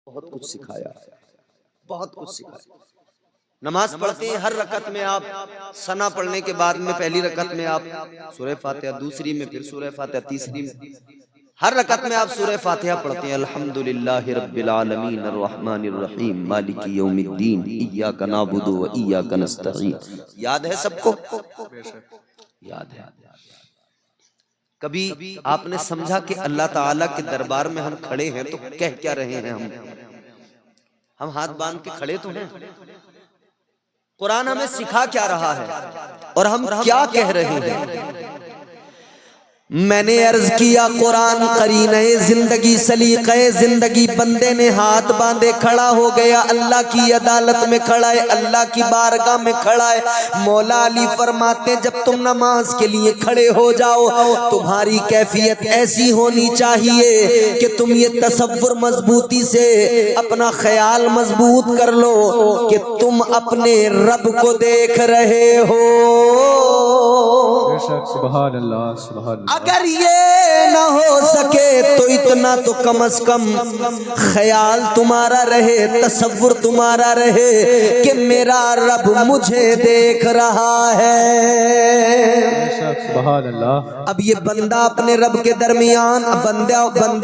بہت کچھ سکھایا، بہت کچھ سکھایا۔ نماز پڑھتے ہیں، ہر رکعت میں آپ ثنا پڑھنے کے بعد میں پہلی رکعت میں آپ سورہ فاتحہ، دوسری میں پھر سورہ فاتحہ، تیسری میں ہر رکعت میں آپ سورہ فاتحہ پڑھتے ہیں۔ الحمدللہ رب العالمین الرحمن الرحیم مالک یوم الدین ایاک نعبد و ایاک نستعین۔ یاد ہے سب کو؟ یاد ہے۔ کبھی آپ نے سمجھا کہ اللہ تعالیٰ کے دربار میں ہم کھڑے ہیں تو کہہ کیا رہے ہیں؟ ہم ہاتھ باندھ کے کھڑے تو ہیں، قرآن ہمیں سکھا کیا رہا ہے اور ہم کیا کہہ رہے ہیں؟ میں نے عرض کیا قرآن قرینہ زندگی، سلیقہ زندگی، بندے نے ہاتھ باندھے کھڑا ہو گیا، اللہ کی عدالت میں کھڑا ہے، اللہ کی بارگاہ میں کھڑا ہے۔ مولا علی فرماتے جب تم نماز کے لیے کھڑے ہو جاؤ تمہاری کیفیت ایسی ہونی چاہیے کہ تم یہ تصور مضبوطی سے اپنا خیال مضبوط کر لو کہ تم اپنے رب کو دیکھ رہے ہو۔ سبحان اللہ، سبحان اللہ۔ اگر یہ نہ ہو سکے تو اتنا تو کم از کم خیال تمہارا رہے، تصور تمہارا رہے کہ میرا رب مجھے دیکھ رہا ہے۔ سبحان اللہ۔ اب یہ بندہ اپنے رب کے درمیان، بندے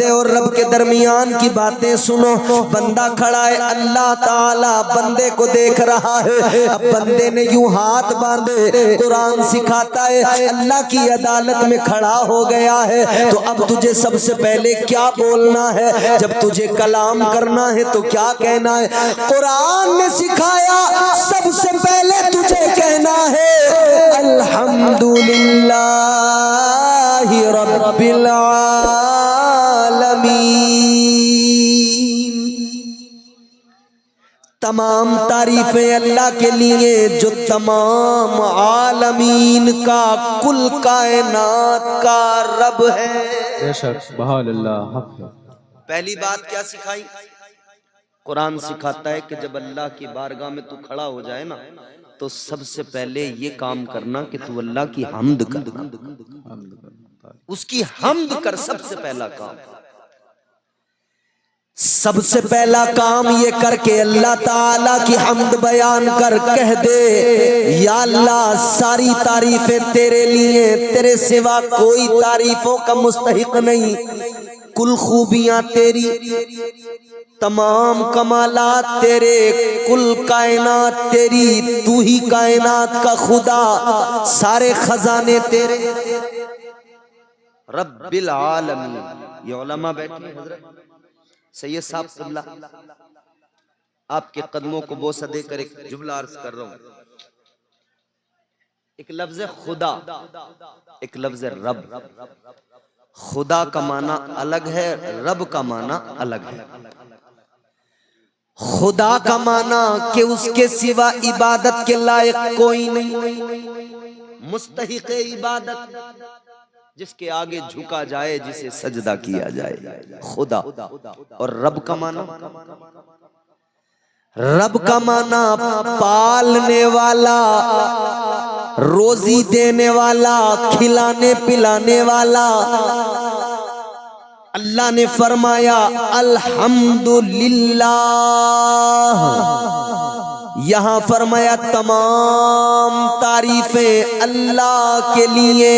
اور رب کے درمیان کی باتیں سنو۔ بندہ کھڑا ہے، اللہ تعالیٰ بندے کو دیکھ رہا ہے۔ اب بندے نے یوں ہاتھ باندھے، قرآن سکھاتا ہے اللہ کی عدالت میں کھڑا ہو گیا ہے تو اب تجھے سب سے پہلے کیا بولنا ہے؟ جب تجھے کلام کرنا ہے تو کیا کہنا ہے؟ قرآن نے سکھایا سب سے پہلے تجھے کہنا ہے الحمدللہ رب العالمین۔ تمام تعریفیں اللہ کے لیے جو تمام عالمین کا، کل کائنات کا رب ہے۔ بے شک، سبحان اللہ۔ پہلی بات کیا سکھائی؟ قرآن سکھاتا ہے کہ جب اللہ کی بارگاہ میں تو کھڑا ہو جائے نا تو سب سے پہلے یہ کام کرنا کہ تو اللہ کی حمد کرنا، اس کی حمد کر۔ سب سے پہلا کام، سب سے پہلا کام یہ کر کے اللہ تعالیٰ کی حمد بیان کر، کہہ دے یا اللہ ساری تعریفیں تیرے لیے، تیرے سوا کوئی تعریفوں کا مستحق نہیں، کل خوبیاں تیری، تمام کمالات تیرے، کل کائنات تیری، تو ہی کائنات کا خدا، سارے خزانے تیرے، رب العالمین۔ یہ علماء بیٹھے ہیں، حضرت سید صاحب قبلہ آپ کے قدموں کو بوسہ دے کر ایک جملہ عرض کر رہا ہوں۔ ایک لفظ خدا، ایک لفظ رب۔ خدا کا معنی الگ ہے، رب کا معنی الگ ہے۔ خدا کا معنی کہ اس کے سوا عبادت کے لائق کوئی نہیں، مستحق عبادت، جس کے آگے جھکا جائے، جسے سجدہ کیا جائے، خدا۔ اور رب کا معنی، رب کا معنی پالنے والا، روزی دینے والا، کھلانے پلانے والا۔ اللہ نے فرمایا الحمدللہ، یہاں فرمایا تمام تعریفیں اللہ کے لیے،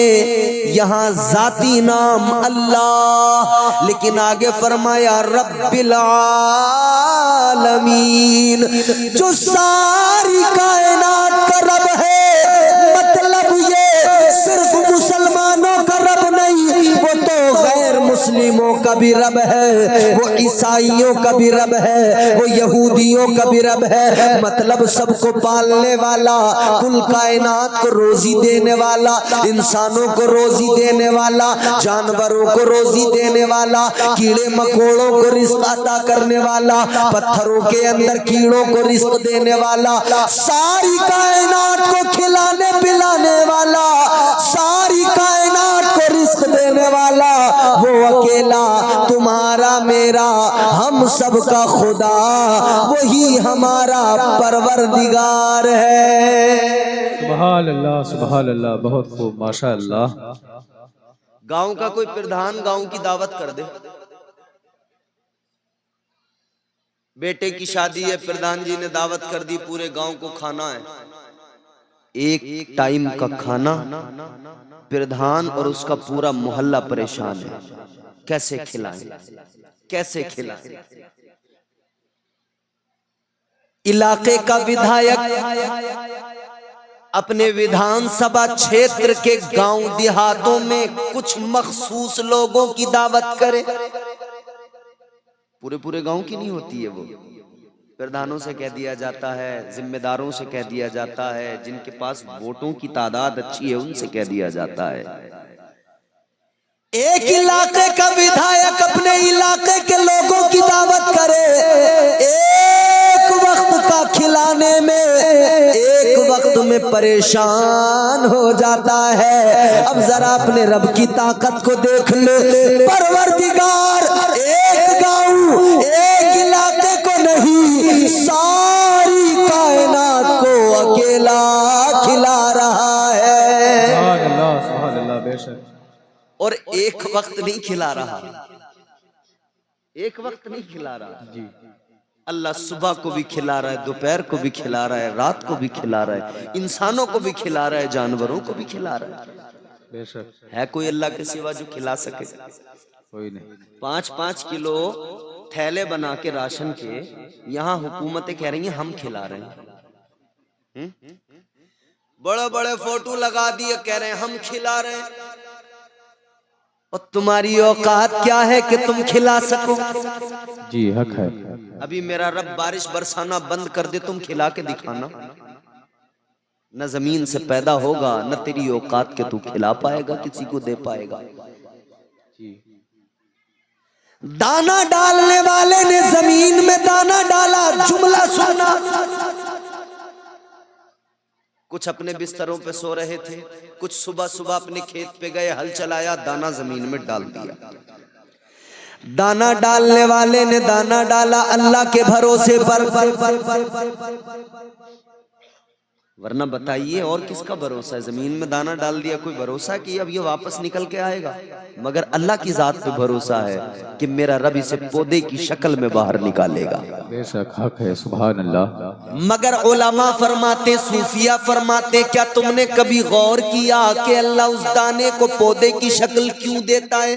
یہاں ذاتی نام اللہ، لیکن آگے فرمایا رب العالمین، جو ساری کائنات کا رب ہے۔ مطلب یہ صرف مسلمانوں کا رب نہیں، وہ تو غیر مسلموں کا بھی رب ہے، وہ عیسائیوں کا بھی رب ہے، وہ یہودیوں کا بھی رب ہے۔ مطلب سب کو پالنے والا، کل کائنات کو روزی دینے والا، انسانوں کو روزی دینے والا، جانوروں کو روزی دینے والا، کیڑے مکوڑوں کو رزق عطا کرنے والا، پتھروں کے اندر کیڑوں کو رزق دینے والا، ساری کائنات کو کھلانے پلانے والا، ساری کائنات کو رزق دینے والا، وہ اکیلا تمہارا میرا ہم سب کا خدا، وہی ہمارا پروردگار ہے۔ سبحان اللہ، سبحان اللہ، بہت خوب، ماشاء اللہ۔ گاؤں کا کوئی پردھان گاؤں کی دعوت کر دے، بیٹے کی شادی ہے، پردھان جی نے دعوت کر دی، پورے گاؤں کو کھانا ہے، ایک ٹائم کا کھانا، پردھان اور اس کا پورا محلہ پریشان ہے، کیسے کھلائیں کیسے کھلائیں؟ علاقے کا ودھایک اپنے ودھان سبھا چھیتر کے گاؤں دیہاتوں میں کچھ مخصوص لوگوں کی دعوت کرے، پورے گاؤں کی نہیں ہوتی ہے، وہ پردھانوں سے کہہ دیا جاتا ہے، ذمہ داروں سے کہہ دیا جاتا ہے، جن کے پاس ووٹوں کی تعداد اچھی ہے ان سے کہہ دیا جاتا ہے۔ ایک علاقے کا ودھایک اپنے علاقے کے لوگوں کی دعوت کرے، ایک وقت کا کھلانے میں ایک وقت میں پریشان ہو جاتا ہے۔ اب ذرا اپنے رب کی طاقت کو دیکھ لے، پروردگار ایک گاؤں ایک علاقے کو نہیں، ساری کائنات کو اکیلا کھلا رہا ہے، سبحان اللہ بے شک۔ اور ایک وقت نہیں کھلا رہا، ایک وقت نہیں کھلا رہا، جی اللہ صبح کو بھی کھلا رہا ہے، دوپہر کو بھی کھلا رہا ہے، رات کو بھی کھلا رہا ہے، انسانوں کو بھی کھلا رہا ہے، جانوروں کو بھی کھلا رہا ہے۔ بے شک، ہے کوئی اللہ کے سوا جو کھلا سکے؟ کوئی نہیں۔ 5-5 کلو تھیلے بنا کے راشن کے یہاں حکومتیں کہہ رہی ہیں ہم کھلا رہے ہیں، بڑے بڑے فوٹو لگا دیے کہہ رہے ہیں ہم کھلا رہے ہیں، اور تمہاری اوقات کیا ہے کہ تم کھلا سکو؟ جی حق ہے۔ ابھی میرا رب بارش برسانا بند کر دے، تم کھلا کے دکھانا، نہ زمین سے پیدا ہوگا نہ تیری اوقات کے تو کھلا پائے گا، کسی کو دے پائے گا۔ جی دانا ڈالنے والے نے زمین میں دانا ڈالا، جملہ سننا، کچھ اپنے بستروں پہ سو رہے تھے، کچھ صبح اپنے کھیت پہ گئے، ہل چلایا، دانا زمین میں ڈال دیا۔ دانا ڈالنے والے نے دانا ڈالا اللہ کے بھروسے پر، ورنہ بتائیے اور کس کا بھروسہ ہے؟ زمین میں دانا ڈال دیا، کوئی بھروسہ ہے کہ اب یہ واپس نکل کے آئے گا؟ مگر اللہ کی ذات پہ بھروسہ ہے کہ میرا رب اسے پودے کی شکل میں باہر نکالے گا۔ بے شک حق ہے، سبحان اللہ۔ مگر علماء فرماتے، صوفیہ فرماتے، کیا تم نے کبھی غور کیا کہ اللہ اس دانے کو پودے کی شکل کیوں دیتا ہے؟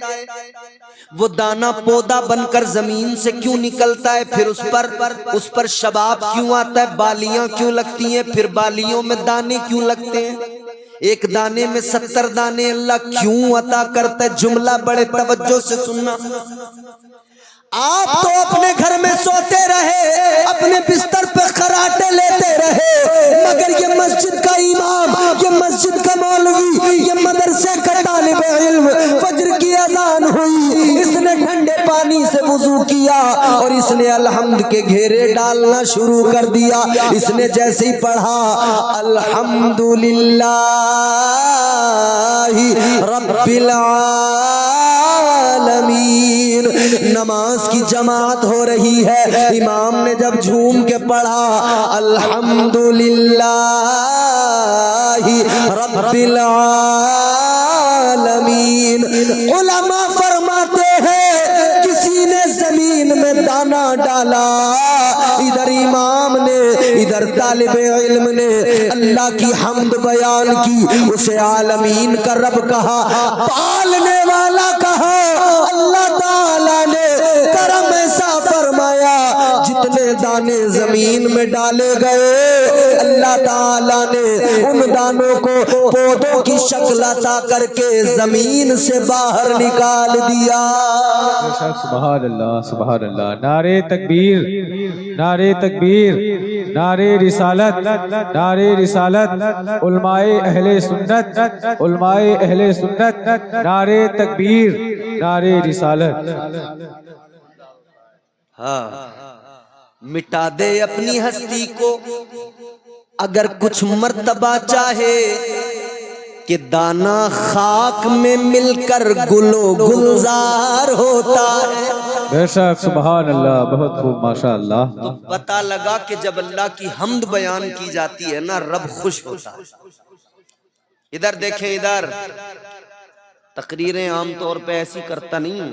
وہ دانا پودا بن کر زمین سے کیوں نکلتا ہے؟ پھر اس پر شباب کیوں آتا ہے؟ بالیاں کیوں لگتی ہیں؟ پھر بالیوں میں دانے کیوں لگتے ہیں؟ ایک دانے میں 70 دانے اللہ کیوں عطا کرتا ہے؟ جملہ بڑے توجہ سے سننا۔ آپ تو اپنے گھر میں سوتے رہے، اپنے بستر پہ خراٹے لیتے رہے، مگر یہ مسجد کا امام، یہ مسجد کا مولوی، یہ مدرسے کا طالب علم، فجر کی اذان ہوئی، اس نے ٹھنڈے پانی سے وضو کیا اور اس نے الحمد کے گھیرے ڈالنا شروع کر دیا۔ اس نے جیسے ہی پڑھا الحمدللہ رب العالمین، نماز کی جماعت ہو رہی ہے، امام نے جب جھوم کے پڑھا الحمدللہ رب العالمین، علماء فرماتے ہیں کسی نے زمین میں دانا ڈالا، ادھر امام نے ادھر طالب علم نے اللہ کی حمد بیان کی، اسے عالمین کا رب کہا، پالنے والا کہا۔ اللہ تعالیٰ نے کرم ایسا فرمایا، جتنے دانے زمین میں ڈالے گئے اللہ تعالیٰ نے ان دانوں کو پودوں کی شکل عطا کر کے زمین سے باہر نکال دیا۔ سبحان اللہ، سبحان اللہ۔ نعرہ تکبیر، نعرہ تکبیر، نعرہ رسالت، نعرہ رسالت، علماء اہل سنت، علماء اہل سنت، نعرہ تکبیر، نعرہ رسالت۔ ہاں، مٹا دے اپنی ہستی کو اگر کچھ مرتبہ چاہے، کہ دانا خاک میں مل کر گل و گلزار ہوتا ہے۔ بے شک، سبحان اللہ، بہت خوب، ماشاء اللہ۔ تو پتہ لگا کہ جب اللہ کی حمد بیان کی جاتی ہے نا، رب خوش ہوتا ہے۔ ادھر دیکھیں، ادھر تقریریں عام طور پہ ایسی کرتا نہیں ہوں،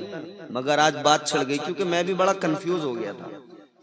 مگر آج بات چھڑ گئی کیونکہ میں بھی بڑا کنفیوز ہو گیا تھا۔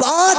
5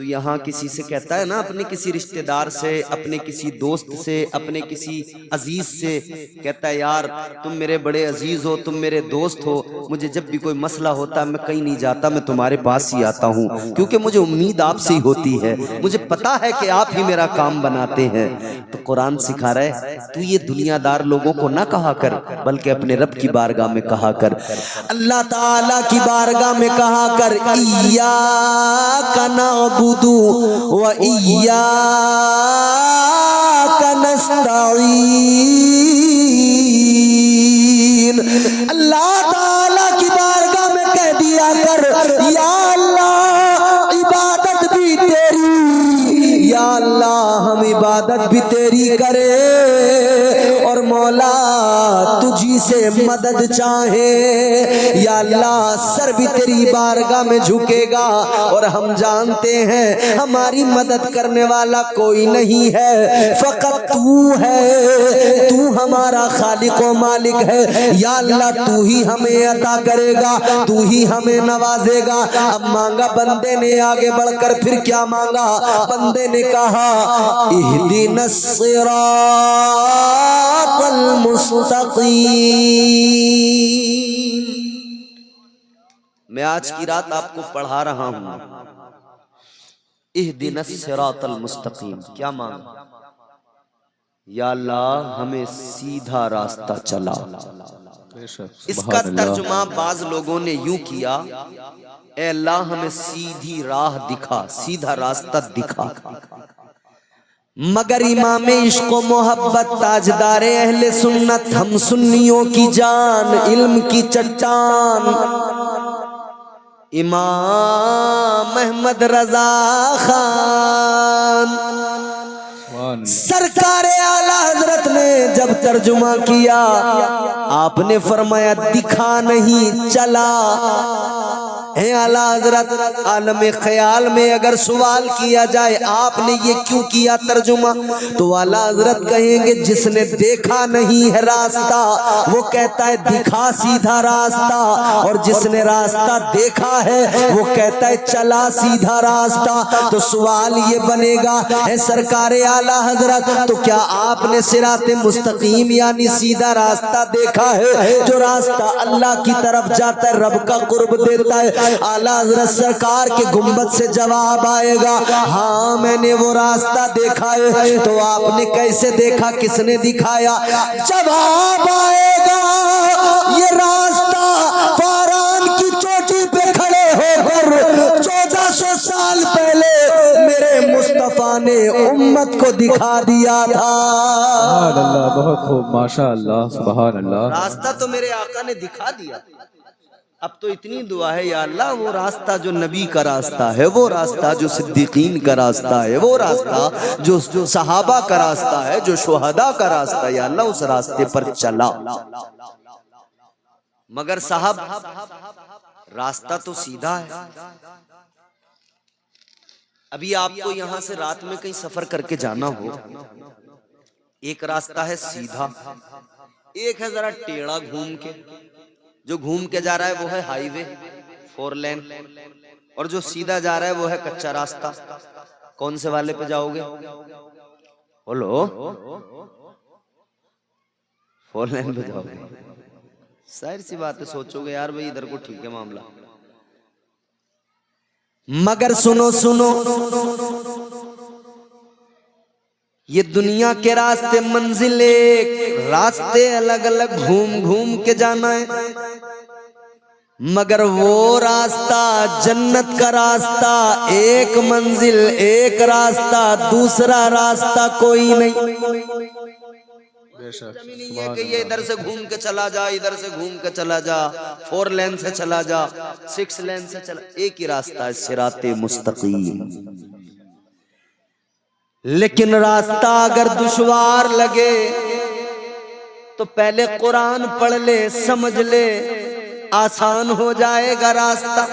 تو یہاں کسی سے کہتا ہے نا، اپنے کسی رشتہ دار سے، اپنے کسی دوست سے، اپنے کسی عزیز سے کہتا ہے یار تم میرے بڑے عزیز ہو، تم میرے دوست ہو، مجھے جب بھی کوئی مسئلہ ہوتا ہے میں کہیں نہیں جاتا، میں تمہارے پاس ہی آتا ہوں، کیونکہ مجھے امید آپ سے ہی ہوتی ہے، مجھے پتا ہے کہ آپ ہی میرا کام بناتے ہیں۔ تو قرآن سکھا رہا ہے تو یہ دنیا دار لوگوں کو نہ کہا کر، بلکہ اپنے رب کی بارگاہ میں کہا کر، اللہ تعالیٰ کی بارگاہ میں کہا کر، ایاک نعبد و ایاک نستعین۔ اللہ تعالیٰ کی بارگاہ میں کہہ دیا کر، یا اللہ عبادت بھی تیری، یا اللہ ہم عبادت بھی تیری کرے، اور مولا تجھی سے مدد چاہے، یا اللہ سر بھی تیری بارگاہ میں جھکے گا، اور ہم جانتے ہیں ہماری مدد کرنے والا کوئی نہیں ہے، فقط تو ہے، تو ہمارا خالق و مالک ہے، یا اللہ تو ہی ہمیں عطا کرے گا، تو ہی ہمیں نوازے گا۔ اب مانگا بندے نے آگے بڑھ کر، پھر کیا مانگا؟ بندے نے کہا اہدنا الصراط المستقیم۔ میں آج کی رات آپ کو پڑھا رہا ہوں اہدنا الصراط المستقیم، کیا مانگا؟ یا اللہ ہمیں سیدھا راستہ چلا۔ اس کا ترجمہ بعض لوگوں نے یوں کیا، اے اللہ ہمیں سیدھی راہ دکھا، سیدھا راستہ دکھا۔ مگر امام عشق و محبت، تاجدار اہل سنت، ہم سنیوں کی جان، علم کی چٹان، امام احمد رضا خان سرکار اعلی حضرت نے جب ترجمہ کیا، آپ نے فرمایا دکھا نہیں چلا۔ اے اعلی حضرت عالم خیال میں اگر سوال کیا جائے آپ نے یہ کیوں کیا ترجمہ، تو اعلی حضرت کہیں گے جس نے دیکھا نہیں ہے راستہ وہ کہتا ہے دکھا سیدھا راستہ، اور جس نے راستہ دیکھا ہے وہ کہتا ہے چلا سیدھا راستہ۔ تو سوال یہ بنے گا، اے سرکار اعلی حضرت تو کیا آپ نے صراط مستقیم یعنی سیدھا راستہ دیکھا ہے، جو راستہ اللہ کی طرف جاتا ہے، رب کا قرب دیتا ہے؟ اعلیٰ حضرت سرکار کے گنبد سے جواب آئے گا، ہاں میں نے وہ راستہ دیکھا ہے۔ تو آپ نے کیسے دیکھا، کس نے دکھایا؟ جواب آئے گا، یہ راستہ فاران کی چوٹی پہ کھڑے ہو کر 1400 سال پہلے میرے مصطفیٰ نے امت کو دکھا دیا تھا۔ سبحان اللہ، بہت خوب، ماشاءاللہ، سبحان اللہ۔ راستہ تو میرے آقا نے دکھا دیا۔ اب تو اتنی دعا ہے، یا اللہ وہ راستہ جو نبی کا راستہ ہے، وہ راستہ جو صدیقین کا راستہ ہے، وہ راستہ جو صحابہ کا راستہ ہے، جو شہداء کا راستہ ہے، یا اللہ اس راستے پر چلا۔ مگر صاحب راستہ تو سیدھا ہے۔ ابھی آپ کو یہاں سے رات میں کہیں سفر کر کے جانا ہو، ایک راستہ ہے سیدھا، ایک ہے ذرا ٹیڑھا گھوم کے۔ جو گھوم کے جا رہا ہے وہ ہے ہائی وے 4 لین، اور جو سیدھا جا رہا ہے وہ ہے کچا راستہ۔ کون سے والے پہ جاؤ گے؟ بولو 4 لین پہ جاؤ گے؟ ظاہر سی بات ہے، سوچو گے یار بھئی ادھر کو ٹھیک ہے معاملہ۔ مگر سنو سنو، یہ دنیا کے راستے منزل ایک، راستے الگ الگ گھوم گھوم کے جانا ہے، مگر وہ راستہ جنت کا راستہ ایک منزل ایک راستہ، دوسرا راستہ کوئی نہیں۔ نہیں ہے کہ یہ ادھر سے گھوم کے چلا جا، ادھر سے گھوم کے چلا جا، 4 لین سے چلا جا، 6 لین سے چلا، ایک ہی راستہ ہے صراط مستقیم۔ لیکن راستہ اگر دشوار لگے تو پہلے قرآن پڑھ لے، سمجھ لے، آسان ہو جائے گا راستہ۔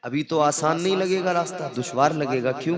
ابھی تو آسان نہیں لگے گا راستہ، دشوار لگے گا۔ کیوں؟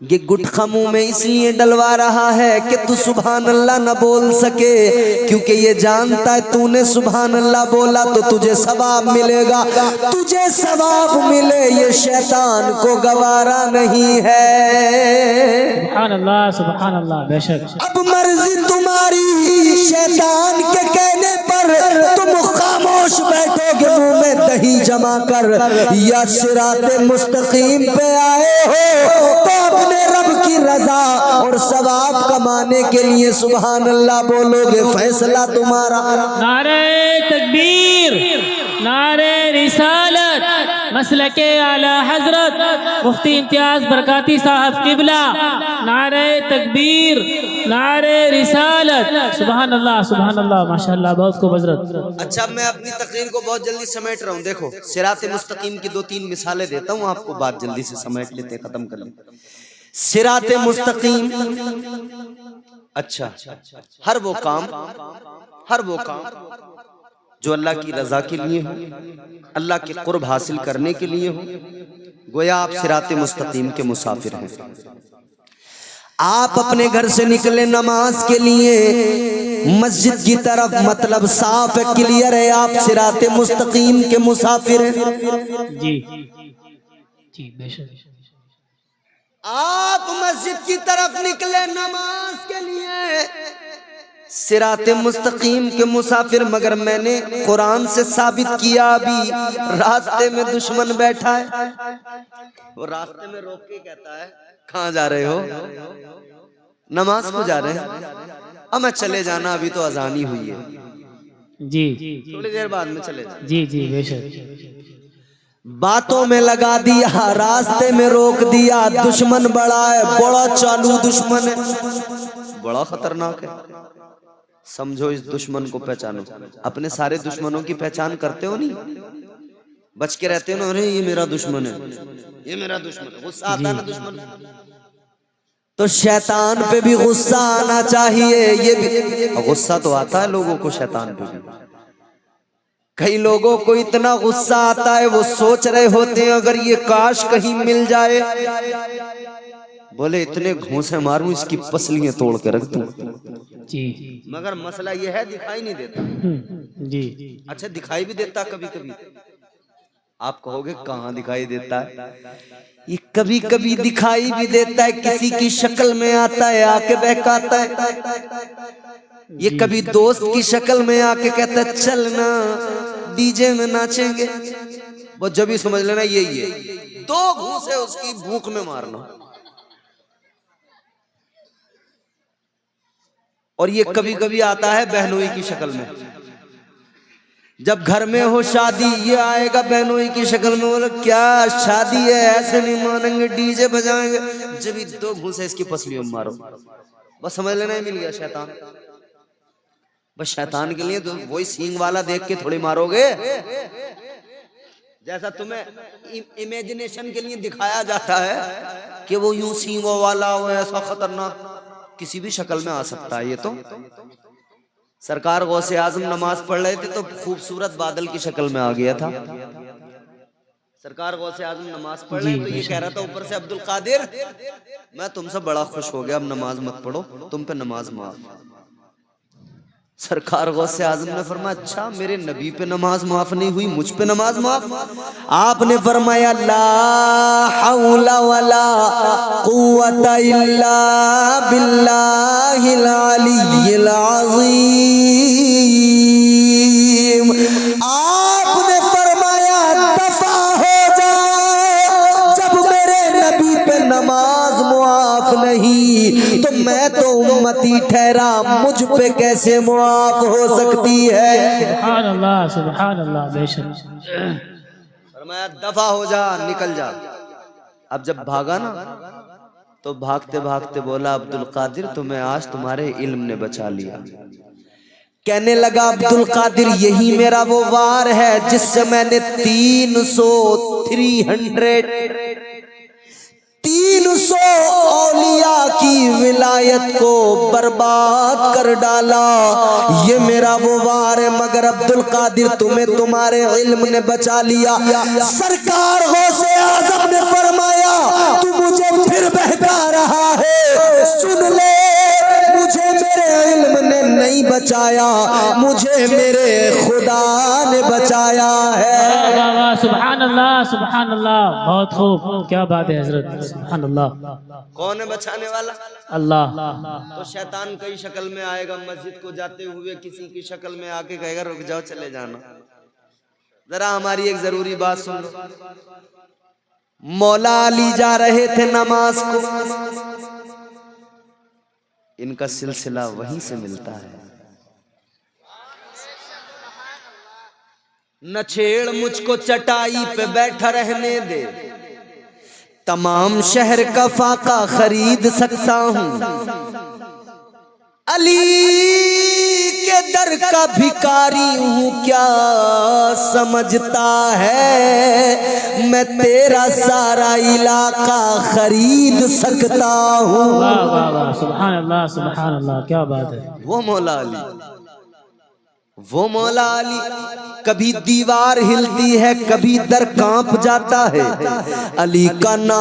یہ گٹخا منہ میں اس لیے ڈلوا رہا ہے کہ تو سبحان اللہ نہ بول سکے، کیونکہ یہ جانتا ہے تو نے سبحان اللہ بولا تو تجھے ثواب ملے گا، تجھے ثواب ملے یہ شیطان کو گوارا نہیں ہے۔ سبحان اللہ بے شک۔ اب مرضی تمہاری، شیطان کے کہنے پر تم خاموش بیٹھو گے منہ میں دہی جما کر، یا صراط مستقیم پہ آئے ہو تو اپنے رب کی رضا اور ثواب کمانے کے لیے سبحان اللہ بولو گے، فیصلہ تمہارا۔ نعرہ تکبیر، نعرہ رسالت، مسلک اعلی حضرت مفتی امتیاز برکاتی صاحب قبلہ، نعرہ تکبیر، نعرہ رسالت، سبحان اللہ سبحان اللہ، ماشاءاللہ، بہت خوب حضرت۔ اچھا میں اپنی تقریر کو بہت جلدی سمیٹ رہا ہوں، دیکھو صراط مستقیم کی 2-3 مثالیں دیتا ہوں آپ کو، بات جلدی سے سمیٹ لیتے ختم کر لیتے۔ صراط مستقیم، اچھا ہر وہ کام جو اللہ کی رضا کے لیے ہو، اللہ کے قرب حاصل کرنے کے لیے ہو، گویا آپ صراط مستقیم کے مسافر ہیں۔ آپ اپنے گھر سے نکلے نماز کے لیے مسجد کی طرف، مطلب صاف ہے، کلیئر ہے، آپ صراط مستقیم کے مسافر ہیں۔ جی جی بے شک۔ آپ مسجد کی طرف نکلے نماز کے لیے، صراط مستقیم کے مسافر، مگر میں نے قرآن سے ثابت کیا ابھی راستے میں دشمن بیٹھا ہے، وہ راستے میں روک کے کہتا ہے کہاں جا رہے ہو؟ نماز کو جا رہے ہیں۔ اب میں چلے جانا، ابھی تو اذان ہی ہوئی ہے، جی تھوڑی دیر بعد میں چلے جانا۔ جی جی بے شک۔ باتوں میں لگا دیا، راستے میں روک دیا، دشمن بڑا ہے، بڑا چالو دشمن ہے، بڑا خطرناک ہے، سمجھو اس دشمن کو پہچانو۔ اپنے سارے دشمنوں کی پہچان کرتے ہو نہیں؟ بچ کے رہتے ہو نا، ارے یہ میرا دشمن ہے، یہ میرا دشمن ہے، غصہ آتا ہے نا دشمن، تو شیطان پہ بھی غصہ آنا چاہیے۔ یہ بھی غصہ تو آتا ہے لوگوں کو شیطان پہ بھی، کئی لوگوں کو اتنا غصہ آتا ہے وہ سوچ رہے ہوتے ہیں اگر یہ کاش کہیں مل جائے، بولے اتنے گھونسے ماروں اس کی پسلیاں توڑ کے رکھ دوں، جی مگر مسئلہ یہ ہے دکھائی نہیں دیتا۔ جی اچھا دکھائی بھی دیتا کبھی کبھی، آپ کہو گے کہاں دکھائی دیتا ہے؟ یہ کبھی کبھی دکھائی بھی دیتا ہے، کسی کی شکل میں آتا ہے، آ کے بہکاتا ہے، یہ کبھی دوست کی شکل میں آ کے کہتا ہے چلنا ڈی جے میں ناچیں گے، وہ جب ہی سمجھ لینا یہی ہے، 2 گھوسے اس کی بھوک میں مارنا۔ اور یہ کبھی کبھی آتا ہے بہنوئی کی شکل میں، جب گھر میں ہو شادی یہ آئے گا بہنوئی کی شکل میں، بولے کیا شادی ہے ایسے نہیں مانیں گے، ڈی جے بجائیں گے، جب ہی 2 گھوسے اس کی پسلیوں میں مارو، بس سمجھ لینا ہی مل گیا شیطان۔ بس شیطان کے لیے تو وہی سینگ والا دیکھ کے تھوڑی مارو گے، جیسا تمہیں امیجنیشن کے لیے دکھایا جاتا ہے کہ وہ یوں سینگوں والا ہو، ایسا خطرناک کسی بھی شکل میں آ سکتا ہے۔ یہ تو سرکار غوث اعظم نماز پڑھ رہے تھے تو خوبصورت بادل کی شکل میں آ گیا تھا، سرکار غوث اعظم نماز پڑھ رہے تو یہ کہہ رہا تھا اوپر سے عبد القادر میں تم سے بڑا خوش ہو گیا، اب نماز مت پڑھو، تم پہ نماز معاف۔ سرکار غوث اعظم نے فرمایا اچھا میرے نبی پہ نماز معاف نہیں ہوئی، مجھ پہ نماز معاف؟ آپ نے فرمایا لا حول ولا قوت الا باللہ العلی العظیم۔ آپ نے فرمایا دفع ہو جا، جب میرے نبی پہ نماز معاف نہیں تو میں تو امتی ٹھہرا، مجھ پہ کیسے معاف ہو سکتی ہے؟ سبحان اللہ بے شک۔ فرمایا دفع ہو جا، نکل جا۔ اب جب بھاگا نا تو بھاگتے بھاگتے بولا عبد القادر تمہیں آج تمہارے علم نے بچا لیا۔ کہنے لگا عبد القادر یہی میرا وہ وار ہے جس سے میں نے 300 اولیاء کی ولایت کو برباد کر ڈالا، یہ میرا وہ وار ہے، مگر عبد القادر تمہیں تمہارے علم نے بچا لیا۔ سرکار غوث اعظم نے فرمایا تم مجھے پھر بہکا رہا ہے، سن لے مجھے میرے علم نے نہیں بچایا، مجھے میرے خدا نے بچایا ہے۔ واہ واہ، سبحان اللہ، بہت خوب، کیا بات ہے حضرت، سبحان اللہ۔ کون ہے بچانے والا؟ اللہ۔ تو شیطان کئی شکل میں آئے گا، مسجد کو جاتے ہوئے کسی کی شکل میں آ کے کہے گا رک جاؤ چلے جانا۔ ذرا ہماری ایک ضروری بات سن لو، مولا علی جا رہے تھے نماز کو، ان کا سلسلہ وہیں سے ملتا ہے۔ نہ چھیڑ مجھ کو چٹائی پہ بیٹھا رہنے دے، تمام شہر کا فاقہ خرید سکتا ہوں، علی کے در کا بھکاری ہوں کیا سمجھتا ہے، میں تیرا سارا علاقہ خرید سکتا ہوں۔ واہ واہ واہ، سبحان اللہ، کیا بات ہے۔ وہ مولا علی، وہ مولا علی، کبھی دیوار ہلتی ہے کبھی در کانپ جاتا ہے، علی کا نام